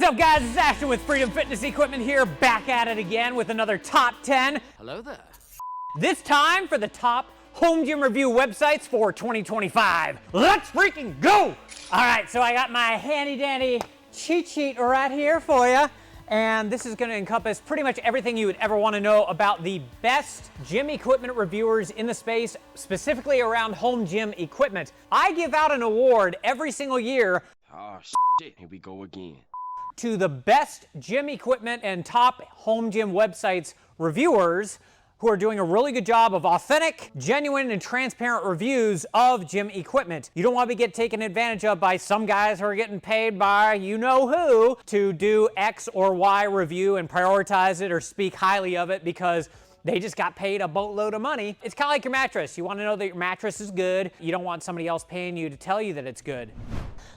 What's up, guys? It's Ashton with Freedom Fitness Equipment here, back at it again with another top 10. Hello there. This time for the top home gym review websites for 2025. Let's freaking go! All right, so I got my handy dandy cheat sheet right here for you. And this is going to encompass pretty much everything you would ever want to know about the best gym equipment reviewers in the space, specifically around home gym equipment. I give out an award every single year. Oh, shit. Here we go again. To the best gym equipment and top home gym websites reviewers who are doing a really good job of authentic, genuine, and transparent reviews of gym equipment. You don't want to get taken advantage of by some guys who are getting paid by you-know-who to do X or Y review and prioritize it or speak highly of it because they just got paid a boatload of money. It's kind of like your mattress. You want to know that your mattress is good. You don't want somebody else paying you to tell you that it's good.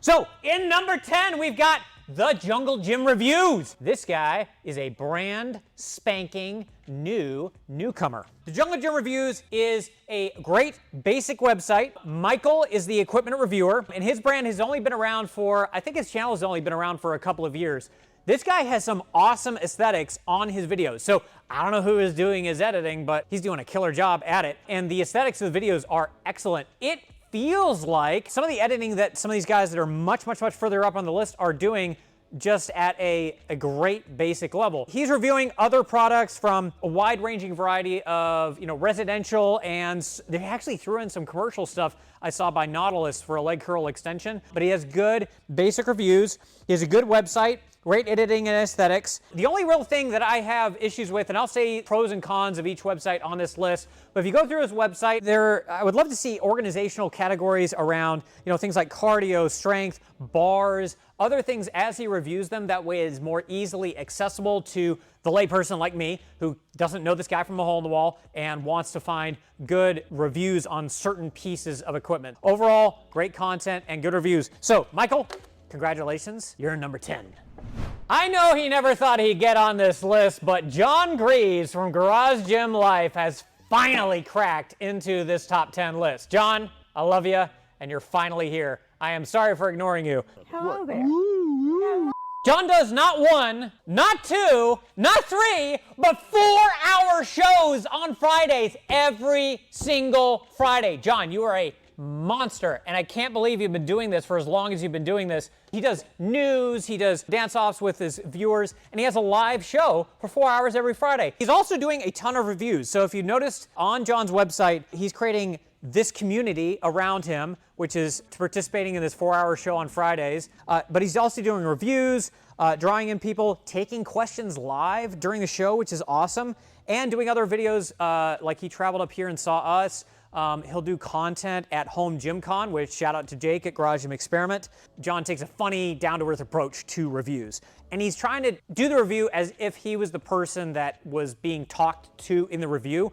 So in number 10, we've got The Jungle Gym Reviews. This guy is a brand spanking newcomer. The Jungle Gym Reviews is a great basic website. Michael is the equipment reviewer, and his brand has only been around for, I think his channel has only been around for a couple of years. This guy has some awesome aesthetics on his videos. So I don't know who is doing his editing, but he's doing a killer job at it. And the aesthetics of the videos are excellent. It feels like some of the editing that some of these guys that are much further up on the list are doing just at a great basic level. He's reviewing other products from a wide-ranging variety of, residential, and they actually threw in some commercial stuff I saw by Nautilus for a leg curl extension. But he has good basic reviews. He has a good website, great editing and aesthetics. The only real thing that I have issues with, and I'll say pros and cons of each website on this list, but if you go through his website, I would love to see organizational categories around, things like cardio, strength, bars, other things as he reviews them. That way it's more easily accessible to the layperson like me who doesn't know this guy from a hole in the wall and wants to find good reviews on certain pieces of equipment. Overall, great content and good reviews. So, Michael, congratulations, you're number 10. I know he never thought he'd get on this list, but John Greaves from Garage Gym Life has finally cracked into this top 10 list. John, I love you, and you're finally here. I am sorry for ignoring you. Hello there. John does not one, not two, not three, but 4-hour shows on Fridays, every single Friday. John, you are a monster, and I can't believe you've been doing this for as long as you've been doing this. He does news, he does dance-offs with his viewers, and he has a live show for 4 hours every Friday. He's also doing a ton of reviews. So if you noticed on John's website, he's creating this community around him, which is participating in this 4-hour show on Fridays. But he's also doing reviews, drawing in people, taking questions live during the show, which is awesome, and doing other videos like he traveled up here and saw us. He'll do content at Home Gym Con, which shout out to Jake at Garage Gym Experiment. John takes a funny, down-to-earth approach to reviews. And he's trying to do the review as if he was the person that was being talked to in the review.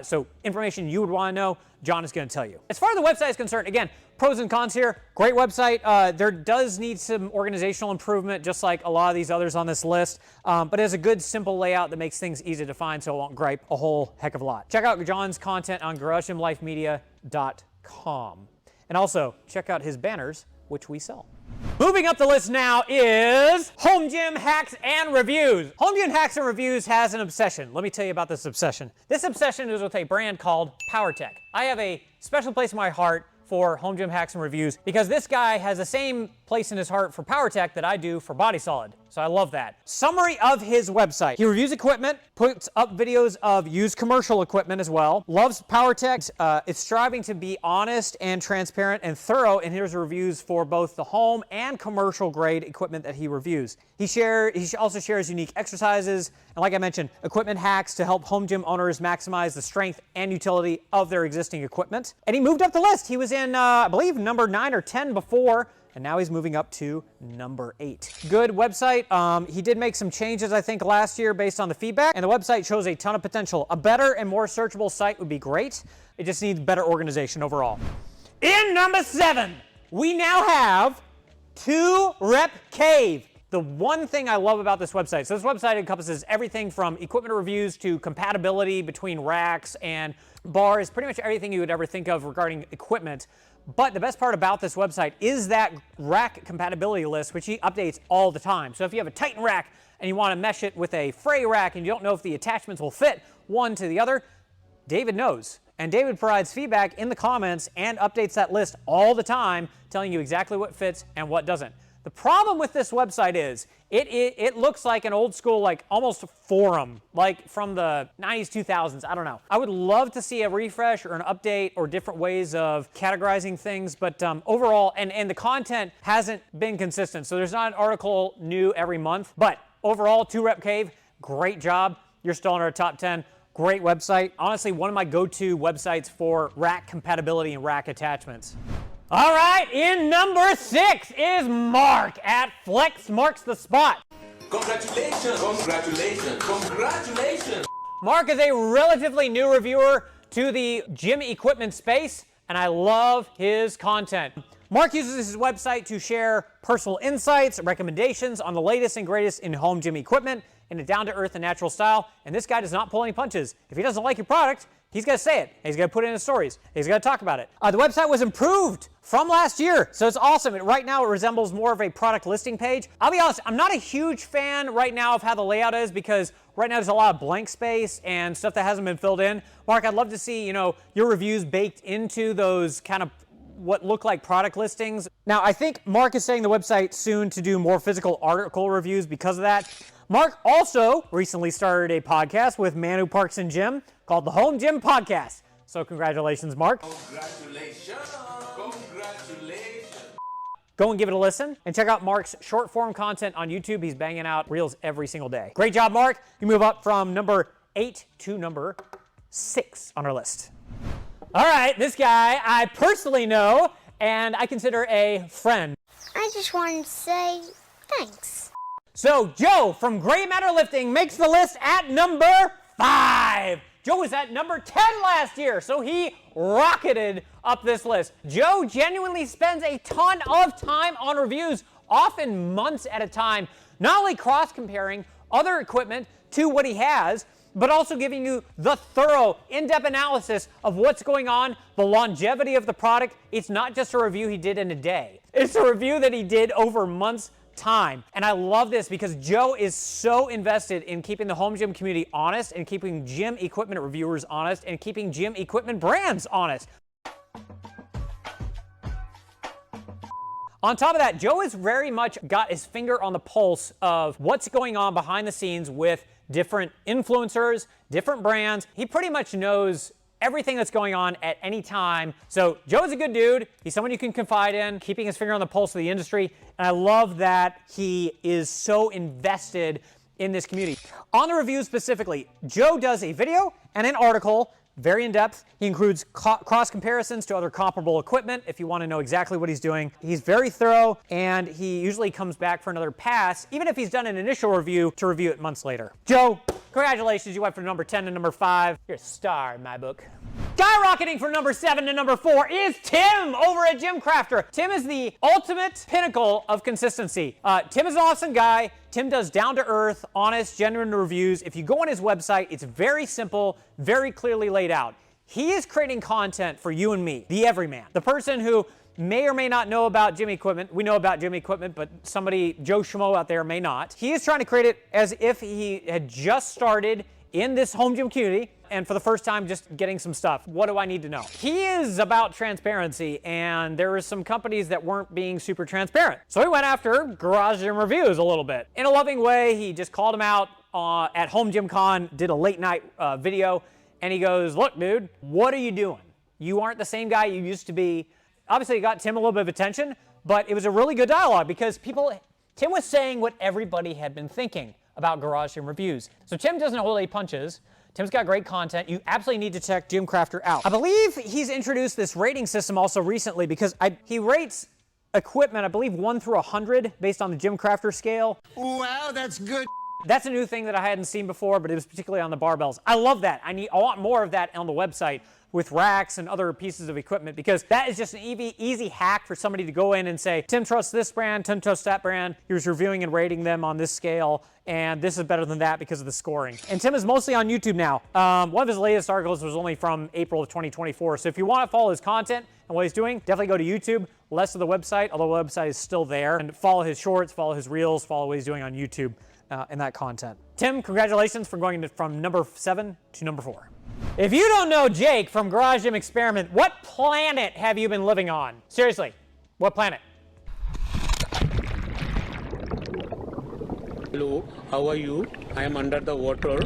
So information you would want to know, John is going to tell you. As far as the website is concerned, again, pros and cons here. Great website. There does need some organizational improvement, just like a lot of these others on this list. But it has a good, simple layout that makes things easy to find, so it won't gripe a whole heck of a lot. Check out John's content on GarageGymLifeMedia.com. And also, check out his banners, which we sell. Moving up the list now is Home Gym Hacks and Reviews. Home Gym Hacks and Reviews has an obsession. Let me tell you about this obsession. This obsession is with a brand called PowerTech. I have a special place in my heart for Home Gym Hacks and Reviews because this guy has the same place in his heart for PowerTech that I do for Body Solid. So I love that. Summary of his website. He reviews equipment, puts up videos of used commercial equipment as well, loves PowerTech. It's striving to be honest and transparent and thorough in his reviews for both the home and commercial grade equipment that he reviews. He also shares unique exercises and, like I mentioned, equipment hacks to help home gym owners maximize the strength and utility of their existing equipment. And he moved up the list. He was in, I believe, number 9 or 10 before, and now he's moving up to number 8. Good website. He did make some changes, I think, last year based on the feedback, and the website shows a ton of potential. A better and more searchable site would be great. It just needs better organization overall. In number 7, we now have 2 Rep Cave. The one thing I love about this website, so this website encompasses everything from equipment reviews to compatibility between racks and bars, pretty much everything you would ever think of regarding equipment. But the best part about this website is that rack compatibility list, which he updates all the time. So if you have a Titan rack and you want to mesh it with a Frey rack and you don't know if the attachments will fit one to the other, David knows. And David provides feedback in the comments and updates that list all the time, telling you exactly what fits and what doesn't. The problem with this website is it looks like an old school, like almost forum, like from the 90s, 2000s. I don't know. I would love to see a refresh or an update or different ways of categorizing things, but overall, and the content hasn't been consistent. So there's not an article new every month, but overall, 2Rep Cave, great job. You're still in our top 10. Great website. Honestly, one of my go-to websites for rack compatibility and rack attachments. All right, in number 6 is Mark at Flex Marks the Spot. Congratulations, congratulations, congratulations. Mark is a relatively new reviewer to the gym equipment space, and I love his content. Mark uses his website to share personal insights, recommendations on the latest and greatest in home gym equipment in a down-to-earth and natural style, and this guy does not pull any punches. If he doesn't like your product, he's going to say it. He's going to put it in his stories. He's going to talk about it. The website was improved from last year, so it's awesome. Right now, it resembles more of a product listing page. I'll be honest, I'm not a huge fan right now of how the layout is because right now there's a lot of blank space and stuff that hasn't been filled in. Mark, I'd love to see, your reviews baked into those kind of what look like product listings. Now, I think Mark is saying the website soon to do more physical article reviews because of that. Mark also recently started a podcast with Manu Parks and Gym called the Home Gym Podcast. So congratulations, Mark. Congratulations, congratulations. Go and give it a listen and check out Mark's short form content on YouTube. He's banging out reels every single day. Great job, Mark. You move up from number 8 to number 6 on our list. All right, this guy I personally know and I consider a friend. I just wanted to say thanks. So Joe from Gray Matter Lifting makes the list at number 5. Joe was at number 10 last year, so he rocketed up this list. Joe genuinely spends a ton of time on reviews, often months at a time, not only cross-comparing other equipment to what he has, but also giving you the thorough, in-depth analysis of what's going on, the longevity of the product. It's not just a review he did in a day. It's a review that he did over months' time. And I love this because Joe is so invested in keeping the home gym community honest and keeping gym equipment reviewers honest and keeping gym equipment brands honest. On top of that, Joe has very much got his finger on the pulse of what's going on behind the scenes with different influencers, different brands. He pretty much knows everything that's going on at any time. So Joe's a good dude. He's someone you can confide in, keeping his finger on the pulse of the industry. And I love that he is so invested in this community. On the review specifically, Joe does a video and an article, very in-depth. He includes cross comparisons to other comparable equipment if you want to know exactly what he's doing. He's very thorough, and he usually comes back for another pass, even if he's done an initial review, to review it months later. Joe, congratulations. You went from number 10 to number 5. You're a star in my book. Skyrocketing from number 7 to number 4 is Tim over at Gym Crafter. Tim is the ultimate pinnacle of consistency. Tim is an awesome guy. Tim does down-to-earth, honest, genuine reviews. If you go on his website, it's very simple, very clearly laid out. He is creating content for you and me, the everyman, the person who may or may not know about gym equipment. We know about gym equipment, but somebody, Joe Schmo out there, may not. He is trying to create it as if he had just started in this home gym community and for the first time just getting some stuff. What do I need to know? He is about transparency, and there were some companies that weren't being super transparent. So he went after Garage Gym Reviews a little bit. In a loving way, he just called him out at Home Gym Con, did a late night video, and he goes, look, dude, what are you doing? You aren't the same guy you used to be. Obviously, it got Tim a little bit of attention, but it was a really good dialogue because Tim was saying what everybody had been thinking about Garage Gym Reviews. So Tim doesn't hold any punches. Tim's got great content. You absolutely need to check Gym Crafter out. I believe he's introduced this rating system also recently because he rates equipment, I believe 1 through 100 based on the Gym Crafter scale. Wow, that's good. That's a new thing that I hadn't seen before, but it was particularly on the barbells. I love that. I want more of that on the website. with racks and other pieces of equipment, because that is just an easy hack for somebody to go in and say, Tim trusts this brand, Tim trusts that brand. He was reviewing and rating them on this scale, and this is better than that because of the scoring. And Tim is mostly on YouTube now. One of his latest articles was only from April of 2024. So if you want to follow his content and what he's doing, definitely go to YouTube, less of the website, although the website is still there. And follow his shorts, follow his reels, follow what he's doing on YouTube and that content. Tim, congratulations for going from number 7 to number 4. If you don't know Jake from Garage Gym Experiment, what planet have you been living on? Seriously, what planet? Hello, how are you? I am under the water.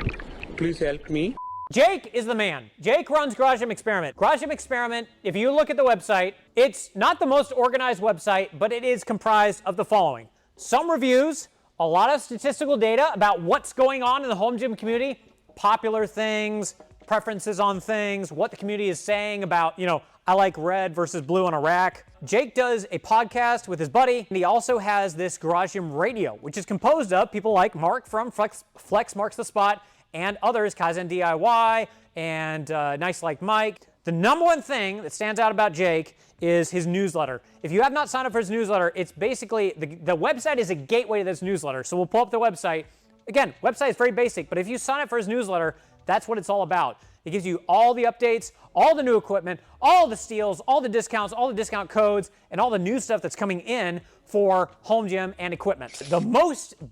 Please help me. Jake is the man. Jake runs Garage Gym Experiment. Garage Gym Experiment, if you look at the website, it's not the most organized website, but it is comprised of the following. Some reviews, a lot of statistical data about what's going on in the home gym community, popular things, preferences on things, what the community is saying about, I like red versus blue on a rack. Jake does a podcast with his buddy, and he also has this Garage Gym Radio, which is composed of people like Mark from Flex Marks the Spot and others, Kaizen DIY and Nice Like Mike. The number one thing that stands out about Jake is his newsletter. If you have not signed up for his newsletter, it's basically, the website is a gateway to this newsletter. So we'll pull up the website. Again, website is very basic, but if you sign up for his newsletter, that's what it's all about. It gives you all the updates, all the new equipment, all the steals, all the discounts, all the discount codes, and all the new stuff that's coming in for home gym and equipment. The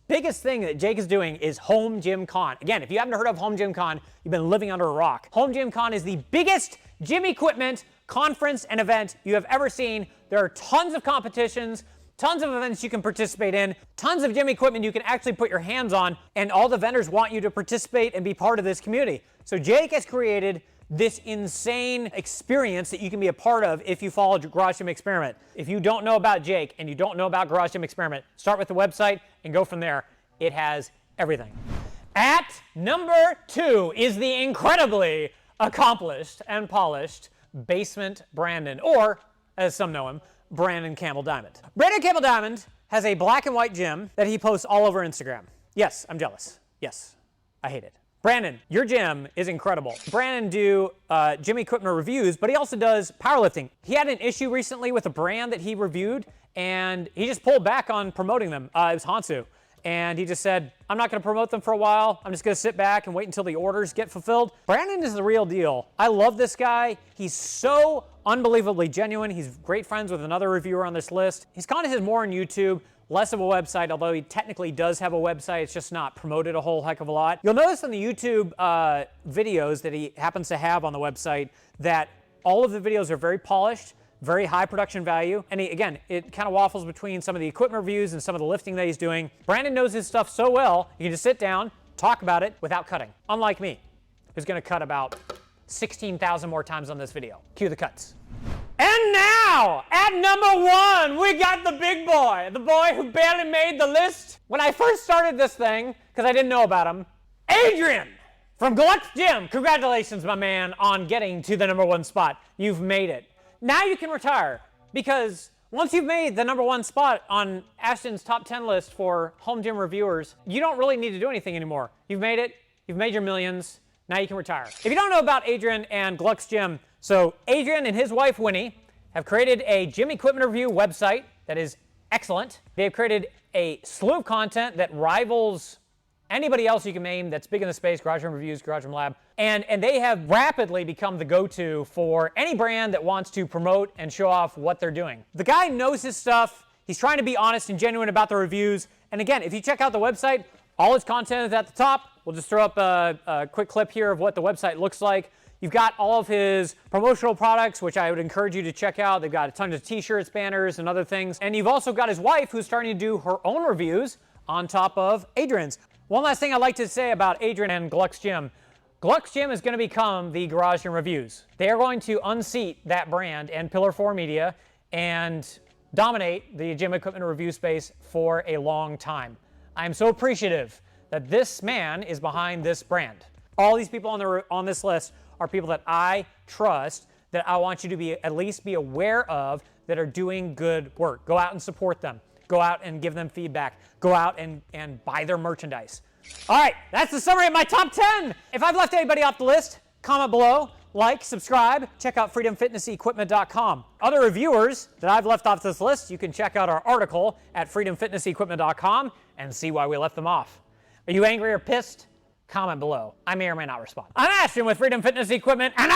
biggest thing that Jake is doing is Home Gym Con. Again, if you haven't heard of Home Gym Con, you've been living under a rock. Home Gym Con is the biggest gym equipment conference and event you have ever seen. There are tons of competitions, tons of events you can participate in, tons of gym equipment you can actually put your hands on, and all the vendors want you to participate and be part of this community. So Jake has created this insane experience that you can be a part of if you follow Garage Gym Experiment. If you don't know about Jake and you don't know about Garage Gym Experiment, start with the website and go from there. It has everything. At number 2 is the incredibly accomplished and polished Basement Brandon, or as some know him, Brandon Campbell Diamond. Brandon Campbell Diamond has a black and white gym that he posts all over Instagram. Yes, I'm jealous. Yes, I hate it. Brandon, your gym is incredible. Brandon do gym equipment reviews, but he also does powerlifting. He had an issue recently with a brand that he reviewed, and he just pulled back on promoting them. It was Hansu. And he just said, I'm not gonna promote them for a while. I'm just gonna sit back and wait until the orders get fulfilled. Brandon is the real deal. I love this guy. He's so unbelievably genuine. He's great friends with another reviewer on this list. His content is more on YouTube, less of a website, although he technically does have a website. It's just not promoted a whole heck of a lot. You'll notice in the YouTube videos that he happens to have on the website that all of the videos are very polished, very high production value. And again, it kind of waffles between some of the equipment reviews and some of the lifting that he's doing. Brandon knows his stuff so well, you can just sit down, talk about it without cutting. Unlike me, who's gonna cut about 16,000 more times on this video. Cue the cuts. And now, at number 1, we got the big boy, the boy who barely made the list. When I first started this thing, because I didn't know about him, Adrian from Gluck Gym. Congratulations, my man, on getting to the number 1 spot. You've made it. Now you can retire, because once you've made the number 1 spot on Ashton's top 10 list for home gym reviewers, you don't really need to do anything anymore. You've made it, you've made your millions, now you can retire. If you don't know about Adrian and Gluck's Gym, so Adrian and his wife Winnie have created a gym equipment review website that is excellent. They have created a slew of content that rivals anybody else you can name that's big in the space, Garage Gym Reviews, Garage Gym Lab, and they have rapidly become the go-to for any brand that wants to promote and show off what they're doing. The guy knows his stuff. He's trying to be honest and genuine about the reviews. And again, if you check out the website, all his content is at the top. We'll just throw up a quick clip here of what the website looks like. You've got all of his promotional products, which I would encourage you to check out. They've got a ton of t-shirts, banners, and other things. And you've also got his wife, who's starting to do her own reviews on top of Adrian's. One last thing I'd like to say about Adrian and Gluck's Gym. Gluck's Gym is going to become the Garage Gym Reviews. They are going to unseat that brand and Pillar 4 Media and dominate the gym equipment review space for a long time. I'm so appreciative that this man is behind this brand. All these people on this list are people that I trust, that I want you to at least be aware of, that are doing good work. Go out and support them. Go out and give them feedback. Go out and buy their merchandise. All right, that's the summary of my top 10. If I've left anybody off the list, comment below. like, subscribe, check out freedomfitnessequipment.com. Other reviewers that I've left off this list, you can check out our article at freedomfitnessequipment.com and see why we left them off. Are you angry or pissed? Comment below. I may or may not respond. I'm Ashton with Freedom Fitness Equipment, and